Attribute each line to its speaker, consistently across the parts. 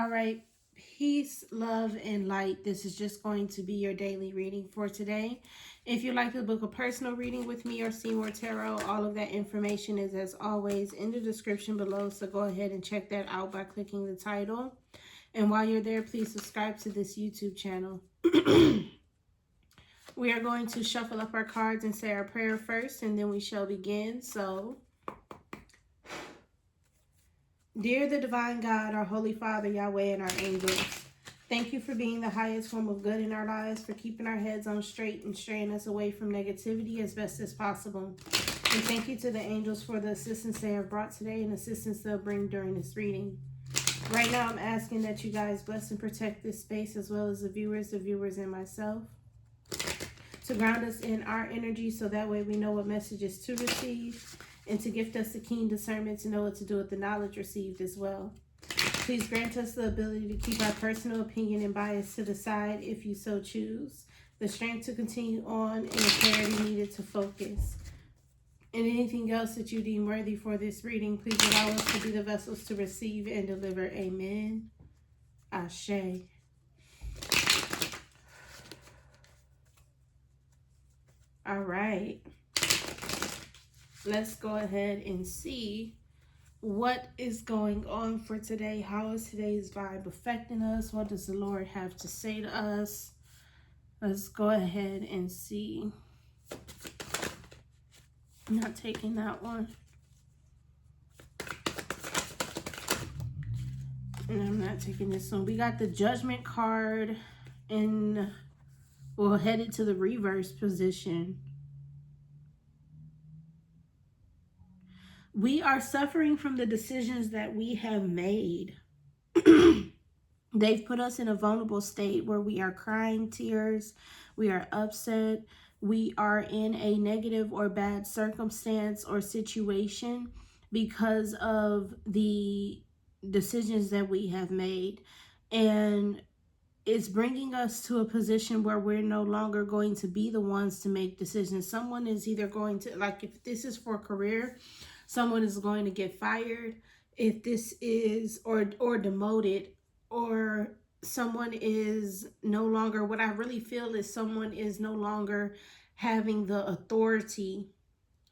Speaker 1: All right, peace, love, and light. This is just going to be your daily reading for today. If you'd like to book a personal reading with me or see more tarot, all of that information is, as always, in the description below. So go ahead and check that out by clicking the title. And while you're there, please subscribe to this YouTube channel. We are going to shuffle up our cards and say our prayer first, and then we shall begin. So, dear the Divine God, our Holy Father, Yahweh, and our angels, thank you for being the highest form of good in our lives, for keeping our heads on straight and straying us away from negativity as best as possible. And thank you to the angels for the assistance they have brought today and assistance they'll bring during this reading. Right now, I'm asking that you guys bless and protect this space as well as the viewers, and myself, to ground us in our energy so that way we know what messages to receive, and to gift us the keen discernment to know what to do with the knowledge received as well. Please grant us the ability to keep our personal opinion and bias to the side if you so choose, the strength to continue on, and the clarity needed to focus. And anything else that you deem worthy for this reading, please allow us to be the vessels to receive and deliver. Amen. Ashe. All right. Let's go ahead and see what is going on for today. How is today's vibe affecting us? What does the Lord have to say to us? Let's go ahead and see. I'm not taking that one. And I'm not taking this one. We got the Judgment card, and we'll head it to the reverse position. We are suffering from the decisions that we have made. They've put us in a vulnerable state where we are crying tears, we are upset, we are in a negative or bad circumstance or situation because of the decisions that we have made. And it's bringing us to a position where we're no longer going to be the ones to make decisions. Someone is either going to, like if this is for career, someone is going to get fired. If this is, or demoted, or someone is no longer, what I really feel is someone is no longer having the authority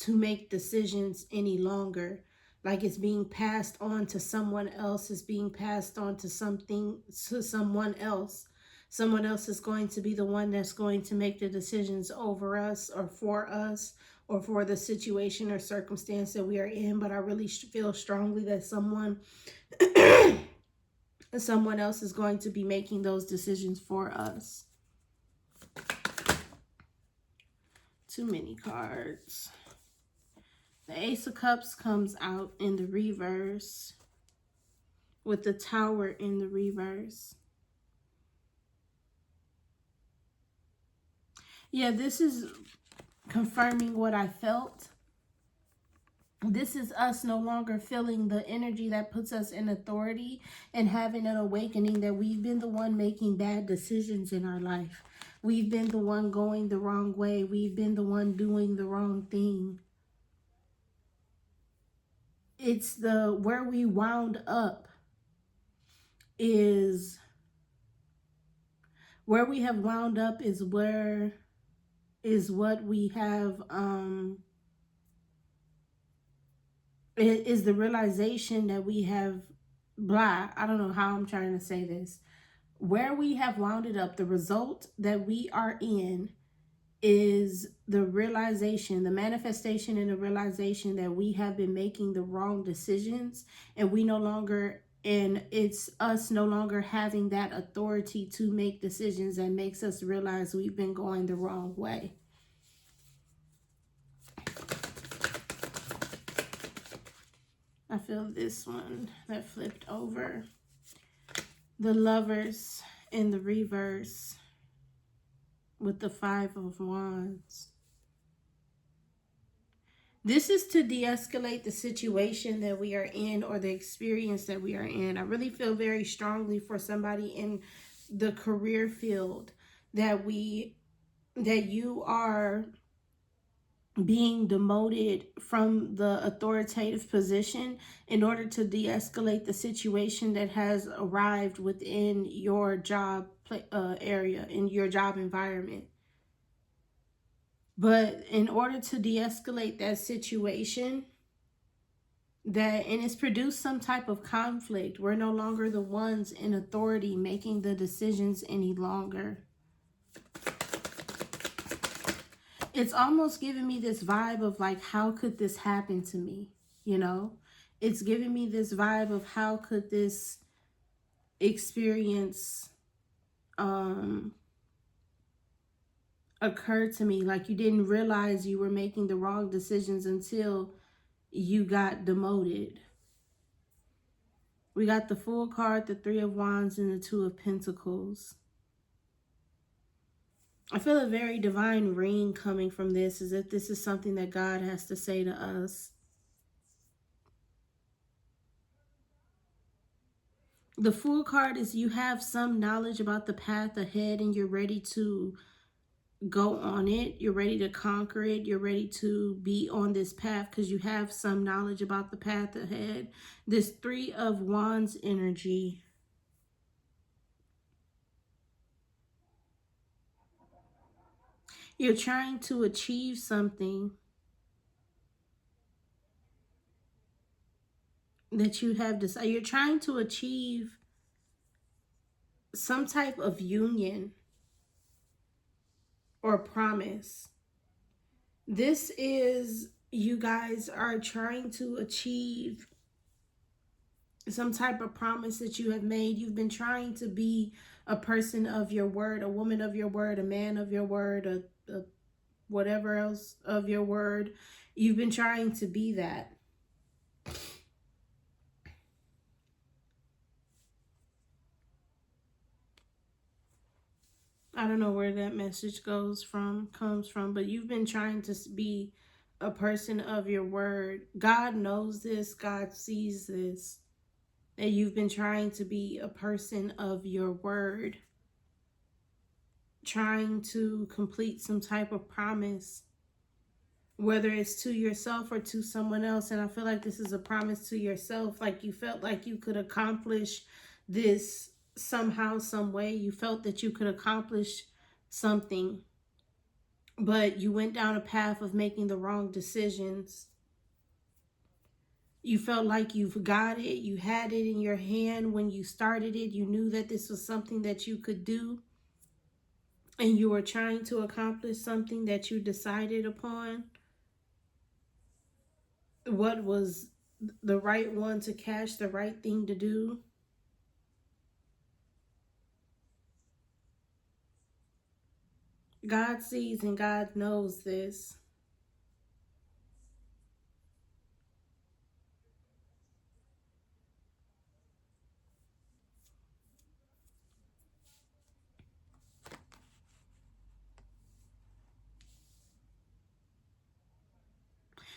Speaker 1: to make decisions any longer. Like it's being passed on to someone else, it's being passed on to someone else. Someone else is going to be the one that's going to make the decisions over us or for the situation or circumstance that we are in. But I really feel strongly that someone else is going to be making those decisions for us. Too many cards. The Ace of Cups comes out in the reverse with the Tower in the reverse. Yeah, this is confirming what I felt. This is us no longer feeling the energy that puts us in authority and having an awakening that we've been the one making bad decisions in our life. We've been the one going the wrong way. We've been the one doing the wrong thing. It's where we wound up is where we have wound up is what we have is the realization that we have I don't know how I'm trying to say this. Where we have wound up, the result that we are in is the realization, the manifestation and the realization that we have been making the wrong decisions, and it's us no longer having that authority to make decisions that makes us realize we've been going the wrong way. I feel this one that flipped over. The Lovers in the reverse with the Five of Wands. This is to de-escalate the situation that we are in or the experience that we are in. I really feel very strongly for somebody in the career field that you are being demoted from the authoritative position in order to de-escalate the situation that has arrived within your job area, in your job environment. But in order to de-escalate that situation, and it's produced some type of conflict. We're no longer the ones in authority making the decisions any longer. It's almost giving me this vibe of like, how could this happen to me? You know, it's giving me this vibe of how could this experience occur to me? Like, you didn't realize you were making the wrong decisions until you got demoted. We got the Fool card, the Three of Wands, and the Two of Pentacles. I feel a very divine ring coming from this, as if this is something that God has to say to us. The Fool card is you have some knowledge about the path ahead and you're ready to go on it. You're ready to conquer it. You're ready to be on this path because you have some knowledge about the path ahead. This Three of Wands energy. You're trying to achieve something that you have decided. You're trying to achieve some type of union or promise. This is, you guys are trying to achieve some type of promise that you have made. You've been trying to be a person of your word, a woman of your word, a man of your word, a whatever else of your word. You've been trying to be that. I don't know where that message comes from, but you've been trying to be a person of your word. God knows this. God sees this. That you've been trying to be a person of your word. Trying to complete some type of promise. Whether it's to yourself or to someone else. And I feel like this is a promise to yourself. Like you felt like you could accomplish this somehow, some way. You felt that you could accomplish something, but you went down a path of making the wrong decisions. You felt like you've got it. You had it in your hand when you started it. You knew that this was something that you could do. And you were trying to accomplish something that you decided upon. What was the right one to catch, the right thing to do. God sees and God knows this.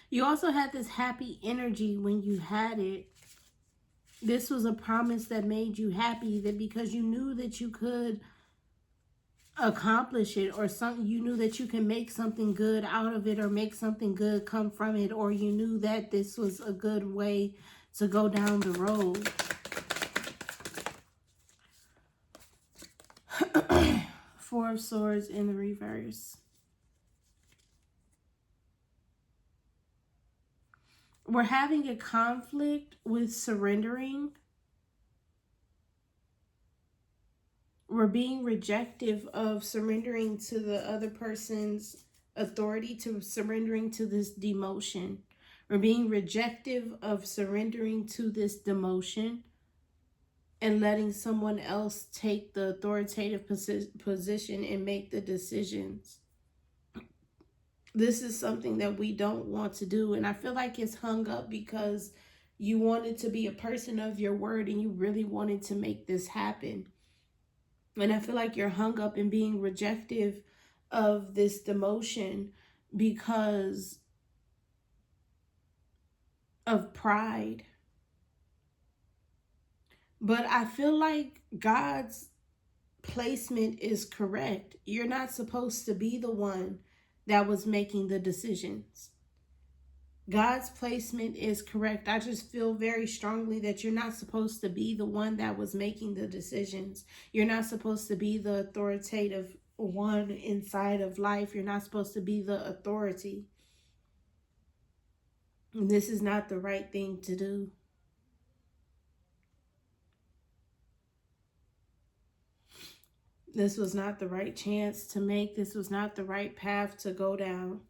Speaker 1: You also had this happy energy when you had it. This was a promise that made you happy, that because you knew that you could accomplish it, or something, you knew that you can make something good out of it, or make something good come from it, or you knew that this was a good way to go down the road. Four of Swords in the reverse. We're having a conflict with surrendering. We're being rejective of surrendering to the other person's authority, to surrendering to this demotion. We're being rejective of surrendering to this demotion and letting someone else take the authoritative position and make the decisions. This is something that we don't want to do. And I feel like it's hung up because you wanted to be a person of your word and you really wanted to make this happen. And I feel like you're hung up in being rejective of this demotion because of pride. But I feel like God's placement is correct. You're not supposed to be the one that was making the decisions. God's placement is correct. I just feel very strongly that you're not supposed to be the one that was making the decisions. You're not supposed to be the authoritative one inside of life. You're not supposed to be the authority. And this is not the right thing to do. This was not the right chance to make. This was not the right path to go down.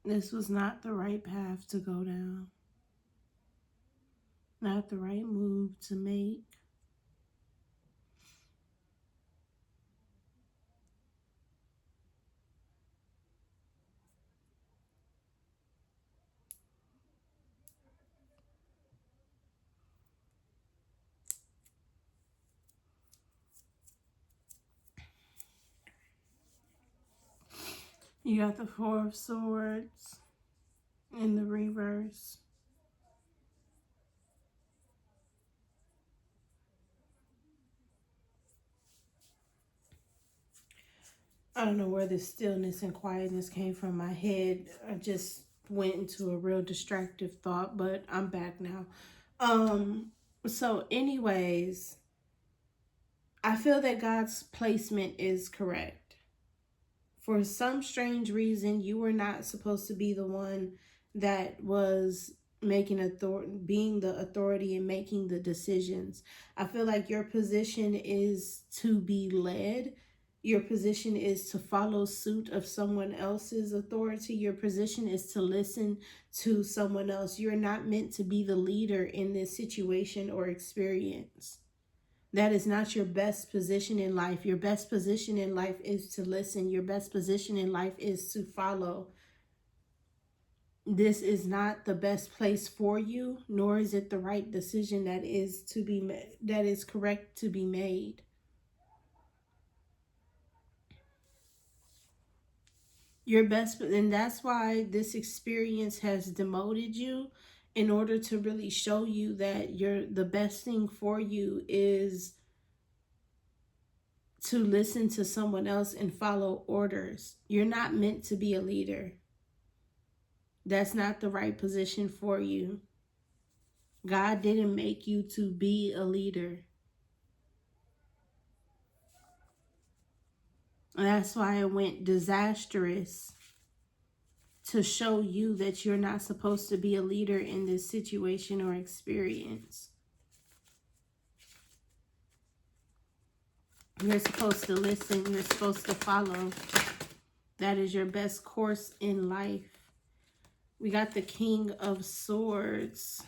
Speaker 1: This was not the right path to go down. Not the right move to make. You got the Four of Swords in the reverse. I don't know where this stillness and quietness came from. My head, I just went into a real distractive thought, but I'm back now. So anyways, I feel that God's placement is correct. For some strange reason, you were not supposed to be the one that was being the authority and making the decisions. I feel like your position is to be led. Your position is to follow suit of someone else's authority. Your position is to listen to someone else. You're not meant to be the leader in this situation or experience. That is not your best position in life. Your best position in life is to listen. Your best position in life is to follow. This is not the best place for you, nor is it the right decision that is correct to be made. Your best, and that's why this experience has demoted you, in order to really show you that the best thing for you is to listen to someone else and follow orders. You're not meant to be a leader. That's not the right position for you. God didn't make you to be a leader. And that's why it went disastrous, to show you that you're not supposed to be a leader in this situation or experience. You're supposed to listen. You're supposed to follow. That is your best course in life. We got the King of Swords.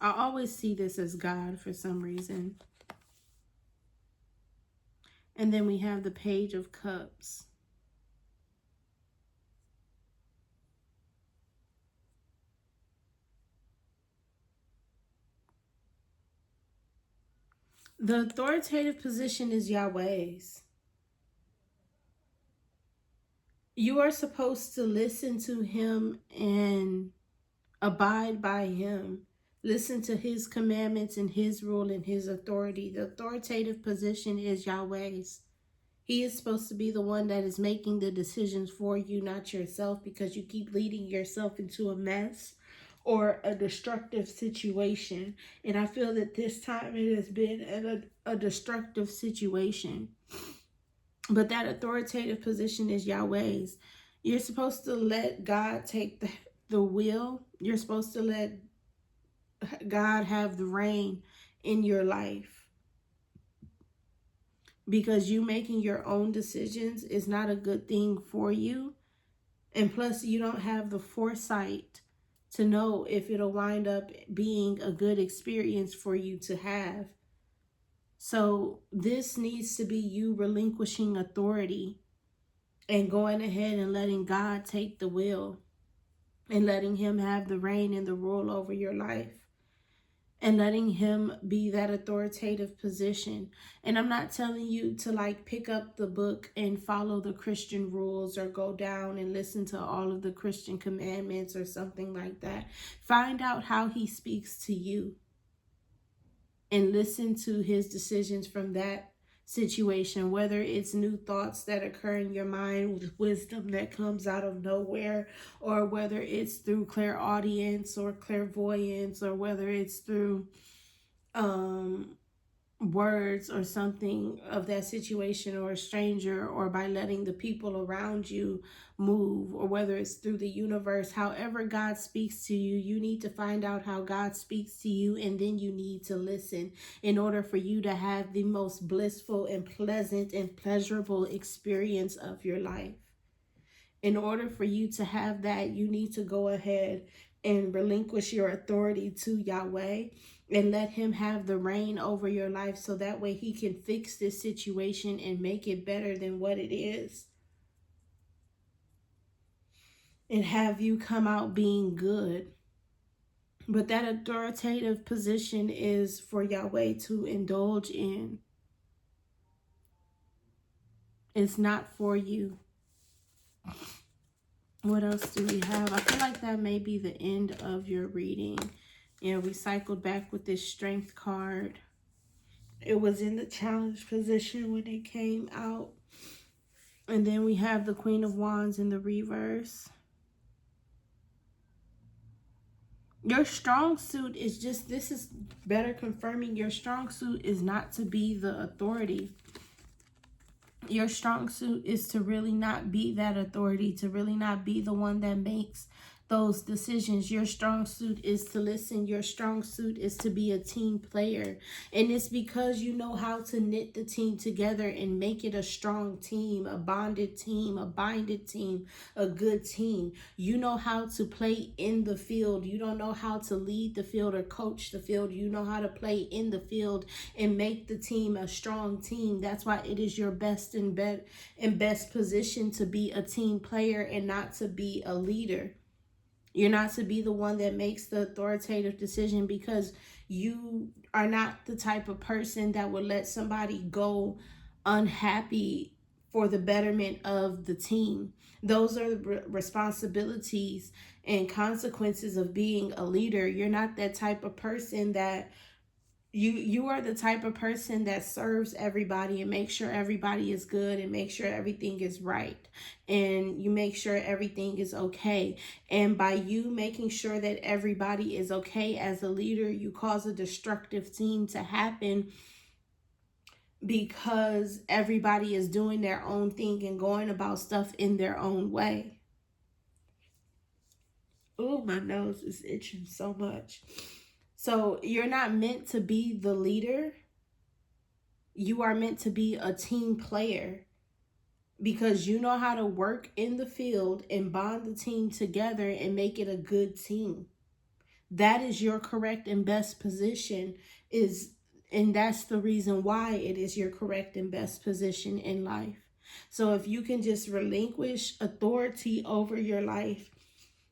Speaker 1: I always see this as God for some reason. And then we have the Page of Cups. The authoritative position is Yahweh's. You are supposed to listen to him and abide by him. Listen to his commandments and his rule and his authority. The authoritative position is Yahweh's. He is supposed to be the one that is making the decisions for you, not yourself, because you keep leading yourself into a mess or a destructive situation. And I feel that this time it has been a destructive situation. But that authoritative position is Yahweh's. You're supposed to let God take the wheel. You're supposed to let God have the reign in your life. Because you making your own decisions is not a good thing for you. And plus, you don't have the foresight to know if it'll wind up being a good experience for you to have. So this needs to be you relinquishing authority and going ahead and letting God take the wheel and letting him have the reign and the rule over your life. and letting him be that authoritative position. And I'm not telling you to like pick up the book and follow the Christian rules or go down and listen to all of the Christian commandments or something like that. Find out how he speaks to you and listen to his decisions from that situation, whether it's new thoughts that occur in your mind with wisdom that comes out of nowhere, or whether it's through clairaudience or clairvoyance, or whether it's through words or something of that situation, or a stranger, or by letting the people around you move, or whether it's through the universe. However God speaks to you, you need to find out how God speaks to you, and then you need to listen in order for you to have the most blissful and pleasant and pleasurable experience of your life. In order for you to have that, you need to go ahead and relinquish your authority to Yahweh and let him have the reign over your life, so that way he can fix this situation and make it better than what it is, and have you come out being good. But that authoritative position is for Yahweh to indulge in. It's not for you. What else do we have? I feel like that may be the end of your reading. Yeah, we cycled back with this strength card. It was in the challenge position when it came out. And then we have the Queen of Wands in the reverse. Your strong suit is just, this is better confirming your strong suit is not to be the authority. Your strong suit is to really not be that authority, to really not be the one that makes those decisions. Your strong suit is to listen. Your strong suit is to be a team player. And it's because you know how to knit the team together and make it a strong team, a bonded team, a binded team, a good team. You know how to play in the field. You don't know how to lead the field or coach the field. You know how to play in the field and make the team a strong team. That's why it is your best and best position to be a team player and not to be a leader. You're not to be the one that makes the authoritative decision, because you are not the type of person that would let somebody go unhappy for the betterment of the team. Those are the responsibilities and consequences of being a leader. You're not that type of person that you are the type of person that serves everybody and makes sure everybody is good and make sure everything is right, and you make sure everything is okay. And by you making sure that everybody is okay as a leader, you cause a destructive team to happen, because everybody is doing their own thing and going about stuff in their own way. Oh, my nose is itching so much. So you're not meant to be the leader. You are meant to be a team player, because you know how to work in the field and bond the team together and make it a good team. That is your correct and best position, and that's the reason why it is your correct and best position in life. So if you can just relinquish authority over your life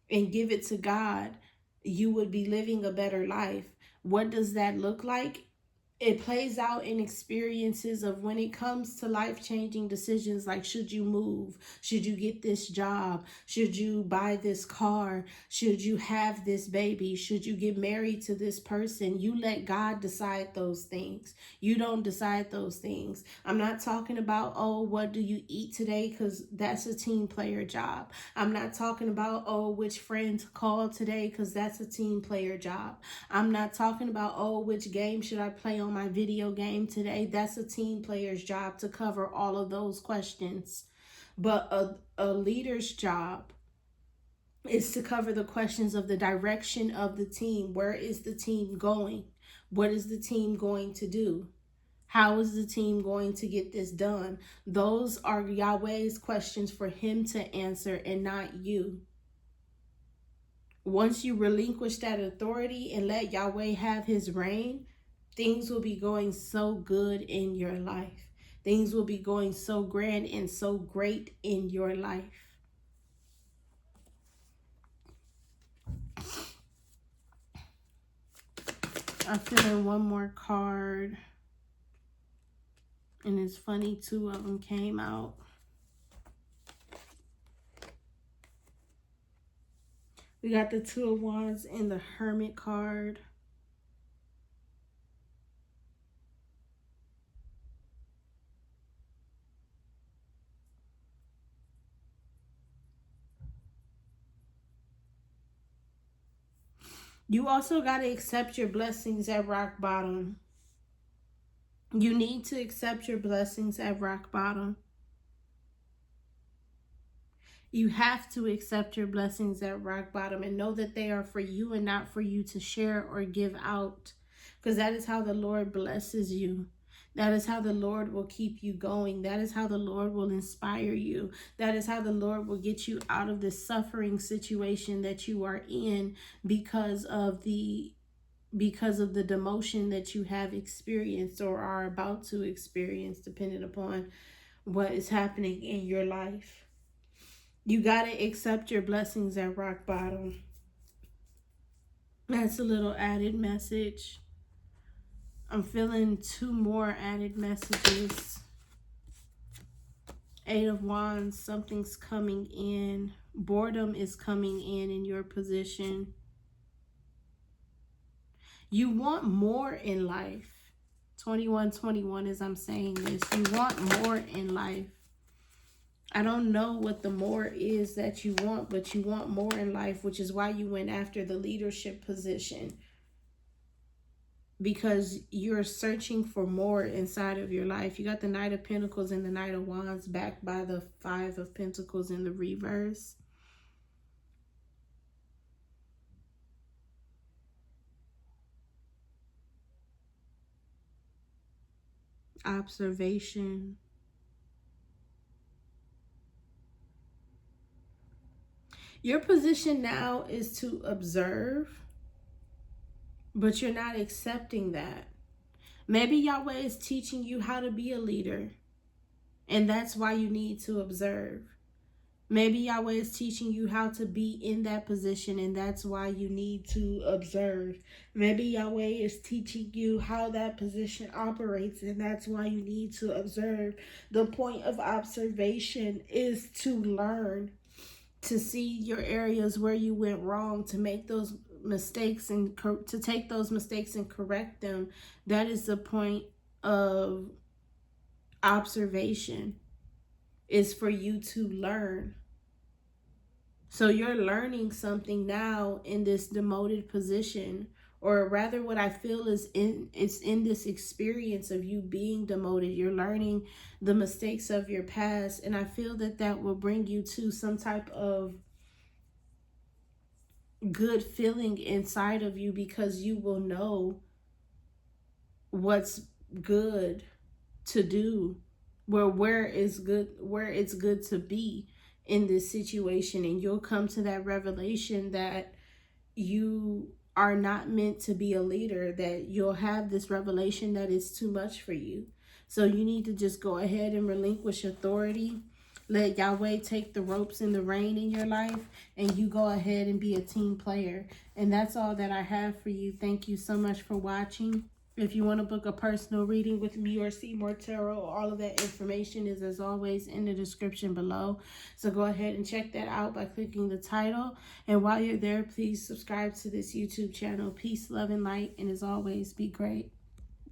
Speaker 1: and give it to God, you would be living a better life. What does that look like? It plays out in experiences of when it comes to life-changing decisions, like should you move? Should you get this job? Should you buy this car? Should you have this baby? Should you get married to this person? You let God decide those things. You don't decide those things. I'm not talking about, oh, what do you eat today? Because that's a team player job. I'm not talking about, oh, which friend to call today? Because that's a team player job. I'm not talking about, oh, which game should I play on my video game today? That's a team player's job to cover all of those questions. But a leader's job is to cover the questions of the direction of the team. Where is the team going? What is the team going to do? How is the team going to get this done? Those are Yahweh's questions for him to answer, and not you. Once you relinquish that authority and let Yahweh have his reign, things will be going so good in your life. Things will be going so grand and so great in your life. I'm feeling one more card. And it's funny, two of them came out. We got the Two of Wands and the Hermit card. You also got to accept your blessings at rock bottom. You need to accept your blessings at rock bottom. You have to accept your blessings at rock bottom and know that they are for you and not for you to share or give out. Because that is how the Lord blesses you. That is how the Lord will keep you going. That is how the Lord will inspire you. That is how the Lord will get you out of this suffering situation that you are in because of the demotion that you have experienced or are about to experience, depending upon what is happening in your life. You got to accept your blessings at rock bottom. That's a little added message. I'm feeling two more added messages. Eight of Wands, something's coming in. Boredom is coming in your position. You want more in life. 2121 as I'm saying this. You want more in life. I don't know what the more is that you want, but you want more in life, which is why you went after the leadership position. Because you're searching for more inside of your life. You got the Knight of Pentacles and the Knight of Wands backed by the Five of Pentacles in the reverse. Observation. Your position now is to observe, but you're not accepting that. Maybe Yahweh is teaching you how to be a leader, and that's why you need to observe. Maybe Yahweh is teaching you how to be in that position, and that's why you need to observe. Maybe Yahweh is teaching you how that position operates, and that's why you need to observe. The point of observation is to learn, to see your areas where you went wrong, to make those mistakes and to take those mistakes and correct them. That is the point of observation, is for you to learn. So you're learning something now in this demoted position, or rather what I feel is it's in this experience of you being demoted. You're learning the mistakes of your past, and I feel that that will bring you to some type of good feeling inside of you, because you will know what's good to do, where it's good to be in this situation, and you'll come to that revelation that you are not meant to be a leader, that you'll have this revelation that is too much for you. So you need to just go ahead and relinquish authority. Let Yahweh take the ropes and the rein in your life, and you go ahead and be a team player. And that's all that I have for you. Thank you so much for watching. If you want to book a personal reading with me or see more tarot, all of that information is, as always, in the description below. So go ahead and check that out by clicking the title. And while you're there, please subscribe to this YouTube channel. Peace, love, and light. And as always, be great.